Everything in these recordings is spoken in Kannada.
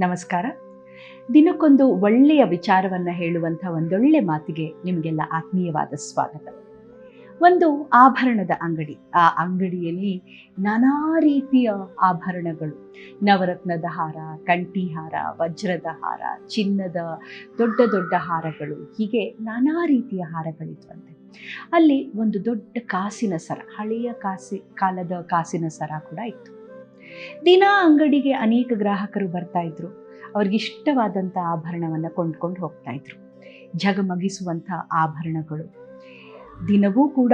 ನಮಸ್ಕಾರ. ದಿನಕ್ಕೊಂದು ಒಳ್ಳೆಯ ವಿಚಾರವನ್ನು ಹೇಳುವಂಥ ಒಂದೊಳ್ಳೆ ಮಾತಿಗೆ ನಿಮಗೆಲ್ಲ ಆತ್ಮೀಯವಾದ ಸ್ವಾಗತ. ಒಂದು ಆಭರಣದ ಅಂಗಡಿ. ಆ ಅಂಗಡಿಯಲ್ಲಿ ನಾನಾ ರೀತಿಯ ಆಭರಣಗಳು, ನವರತ್ನದ ಹಾರ, ಕಂಠಿ ಹಾರ, ವಜ್ರದ ಹಾರ, ಚಿನ್ನದ ದೊಡ್ಡ ದೊಡ್ಡ ಹಾರಗಳು, ಹೀಗೆ ನಾನಾ ರೀತಿಯ ಹಾರಗಳಿದ್ವಂತೆ. ಅಲ್ಲಿ ಒಂದು ದೊಡ್ಡ ಕಾಸಿನ ಸರ, ಹಳೆಯ ಕಾಲದ ಕಾಸಿನ ಸರ ಕೂಡ ಇತ್ತು. ದಿನ ಅಂಗಡಿಗೆ ಅನೇಕ ಗ್ರಾಹಕರು ಬರ್ತಾ ಇದ್ರು. ಅವ್ರಿಗಿಷ್ಟವಾದಂಥ ಆಭರಣವನ್ನು ಕೊಂಡ್ಕೊಂಡು ಹೋಗ್ತಾ ಇದ್ರು. ಝಗಮಗಿಸುವಂಥ ಆಭರಣಗಳು. ದಿನವೂ ಕೂಡ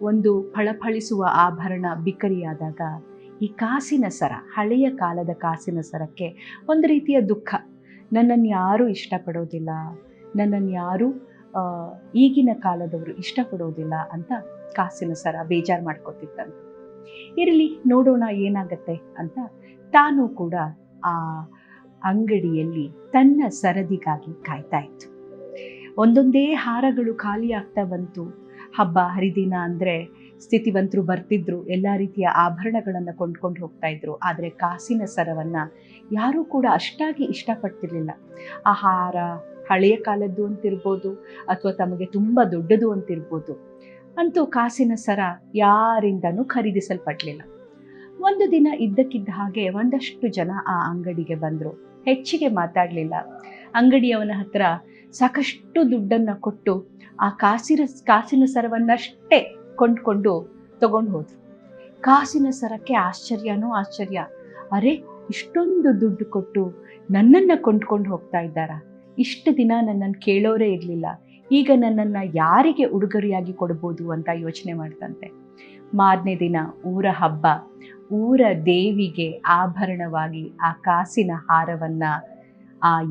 ಒಂದು ಫಳಫಳಿಸುವ ಆಭರಣ ಬಿಕರಿಯಾದಾಗ ಈ ಕಾಸಿನ ಸರ, ಹಳೆಯ ಕಾಲದ ಕಾಸಿನ ಸರಕ್ಕೆ ಒಂದು ರೀತಿಯ ದುಃಖ. ನನ್ನನ್ನು ಯಾರೂ ಇಷ್ಟಪಡೋದಿಲ್ಲ, ನನ್ನನ್ನು ಯಾರೂ ಈಗಿನ ಕಾಲದವರು ಇಷ್ಟಪಡೋದಿಲ್ಲ ಅಂತ ಕಾಸಿನ ಸರ ಬೇಜಾರು ಮಾಡ್ಕೊತಿತ್ತಂತೆ. ಇರಲಿ, ನೋಡೋಣ ಏನಾಗತ್ತೆ ಅಂತ ತಾನು ಕೂಡ ಆ ಅಂಗಡಿಯಲ್ಲಿ ತನ್ನ ಸರದಿಗಾಗಿ ಕಾಯ್ತಾ ಇತ್ತು. ಒಂದೊಂದೇ ಹಾರಗಳು ಖಾಲಿ ಆಗ್ತಾ ಬಂತು. ಹಬ್ಬ ಹರಿದಿನ ಅಂದರೆ ಸ್ಥಿತಿವಂತರು ಬರ್ತಿದ್ರು, ಎಲ್ಲ ರೀತಿಯ ಆಭರಣಗಳನ್ನು ಕೊಂಡ್ಕೊಂಡು ಹೋಗ್ತಾ ಇದ್ರು. ಆದರೆ ಕಾಸಿನ ಸರವನ್ನು ಯಾರೂ ಕೂಡ ಅಷ್ಟಾಗಿ ಇಷ್ಟಪಡ್ತಿರ್ಲಿಲ್ಲ. ಆ ಹಾರ ಹಳೆಯ ಕಾಲದ್ದು ಅಂತಿರ್ಬೋದು, ಅಥವಾ ತಮಗೆ ತುಂಬ ದೊಡ್ಡದು ಅಂತಿರ್ಬೋದು. ಅಂತೂ ಕಾಸಿನ ಸರ ಯಾರಿಂದನೂ ಖರೀದಿಸಲ್ಪಡಲಿಲ್ಲ. ಒಂದು ದಿನ ಇದ್ದಕ್ಕಿದ್ದ ಹಾಗೆ ಒಂದಷ್ಟು ಜನ ಆ ಅಂಗಡಿಗೆ ಬಂದರು. ಹೆಚ್ಚಿಗೆ ಮಾತಾಡಲಿಲ್ಲ. ಅಂಗಡಿಯವನ ಹತ್ರ ಸಾಕಷ್ಟು ದುಡ್ಡನ್ನು ಕೊಟ್ಟು ಆ ಕಾಸಿನ ಸರವನ್ನಷ್ಟೇ ಕೊಂಡ್ಕೊಂಡು ತಗೊಂಡು ಹೋದ್ರು. ಕಾಸಿನ ಸರಕ್ಕೆ ಆಶ್ಚರ್ಯನೋ ಆಶ್ಚರ್ಯ. ಅರೆ, ಇಷ್ಟೊಂದು ದುಡ್ಡು ಕೊಟ್ಟು ನನ್ನನ್ನು ಕೊಂಡ್ಕೊಂಡು ಹೋಗ್ತಾ ಇದ್ದಾರಾ? ಇಷ್ಟು ದಿನ ನನ್ನನ್ನು ಕೇಳೋರೇ ಇರಲಿಲ್ಲ, ಈಗ ನನ್ನನ್ನು ಯಾರಿಗೆ ಉಡುಗೊರೆಯಾಗಿ ಕೊಡ್ಬೋದು ಅಂತ ಯೋಚನೆ ಮಾಡ್ತಂತೆ. ಮಾರನೇ ದಿನ ಊರ ಹಬ್ಬ, ಊರ ದೇವಿಗೆ ಆಭರಣವಾಗಿ ಆ ಕಾಸಿನ ಹಾರವನ್ನು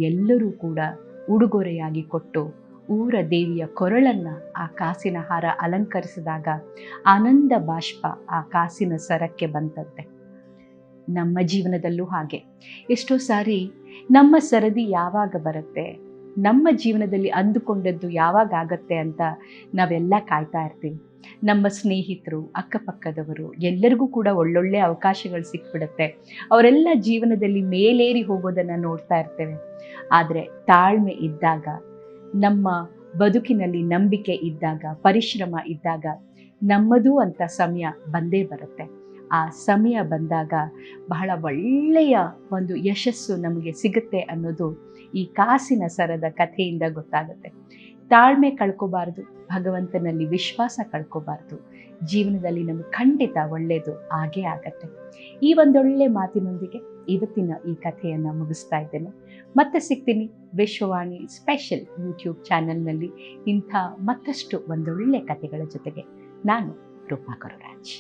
ಎಲ್ಲರೂ ಕೂಡ ಉಡುಗೊರೆಯಾಗಿ ಕೊಟ್ಟು ಊರ ದೇವಿಯ ಕೊರಳನ್ನು ಆ ಕಾಸಿನ ಹಾರ ಅಲಂಕರಿಸಿದಾಗ ಆನಂದ ಬಾಷ್ಪ ಆ ಕಾಸಿನ ಸರಕ್ಕೆ ಬಂತಂತೆ. ನಮ್ಮ ಜೀವನದಲ್ಲೂ ಹಾಗೆ ಎಷ್ಟೋ ಸಾರಿ ನಮ್ಮ ಸರದಿ ಯಾವಾಗ ಬರುತ್ತೆ, ನಮ್ಮ ಜೀವನದಲ್ಲಿ ಅಂದುಕೊಂಡದ್ದು ಯಾವಾಗ ಆಗತ್ತೆ ಅಂತ ನಾವೆಲ್ಲ ಕಾಯ್ತಾ ಇರ್ತೀವಿ. ನಮ್ಮ ಸ್ನೇಹಿತರು, ಅಕ್ಕಪಕ್ಕದವರು ಎಲ್ಲರಿಗೂ ಕೂಡ ಒಳ್ಳೊಳ್ಳೆ ಅವಕಾಶಗಳು ಸಿಕ್ಬಿಡುತ್ತೆ. ಅವರೆಲ್ಲ ಜೀವನದಲ್ಲಿ ಮೇಲೇರಿ ಹೋಗೋದನ್ನು ನೋಡ್ತಾ ಇರ್ತೇವೆ. ಆದರೆ ತಾಳ್ಮೆ ಇದ್ದಾಗ, ನಮ್ಮ ಬದುಕಿನಲ್ಲಿ ನಂಬಿಕೆ ಇದ್ದಾಗ, ಪರಿಶ್ರಮ ಇದ್ದಾಗ ನಮ್ಮದು ಅಂತ ಸಮಯ ಬಂದೇ ಬರುತ್ತೆ. ಆ ಸಮಯ ಬಂದಾಗ ಬಹಳ ಒಳ್ಳೆಯ ಒಂದು ಯಶಸ್ಸು ನಮಗೆ ಸಿಗುತ್ತೆ ಅನ್ನೋದು ಈ ಕಾಸಿನ ಸರದ ಕಥೆಯಿಂದ ಗೊತ್ತಾಗುತ್ತೆ. ತಾಳ್ಮೆ ಕಳ್ಕೋಬಾರ್ದು, ಭಗವಂತನಲ್ಲಿ ವಿಶ್ವಾಸ ಕಳ್ಕೋಬಾರ್ದು. ಜೀವನದಲ್ಲಿ ನಮಗೆ ಖಂಡಿತ ಒಳ್ಳೆಯದು ಆಗೇ ಆಗತ್ತೆ. ಈ ಒಂದೊಳ್ಳೆ ಮಾತಿನೊಂದಿಗೆ ಇವತ್ತಿನ ಈ ಕಥೆಯನ್ನು ಮುಗಿಸ್ತಾ ಇದ್ದೇನೆ. ಮತ್ತೆ ಸಿಗ್ತೀನಿ ವಿಶ್ವವಾಣಿ ಸ್ಪೆಷಲ್ ಯೂಟ್ಯೂಬ್ ಚಾನೆಲ್ನಲ್ಲಿ ಇಂಥ ಮತ್ತಷ್ಟು ಒಂದೊಳ್ಳೆ ಕಥೆಗಳ ಜೊತೆಗೆ. ನಾನು ರೂಪಾ ಕೊರರಾಜ್.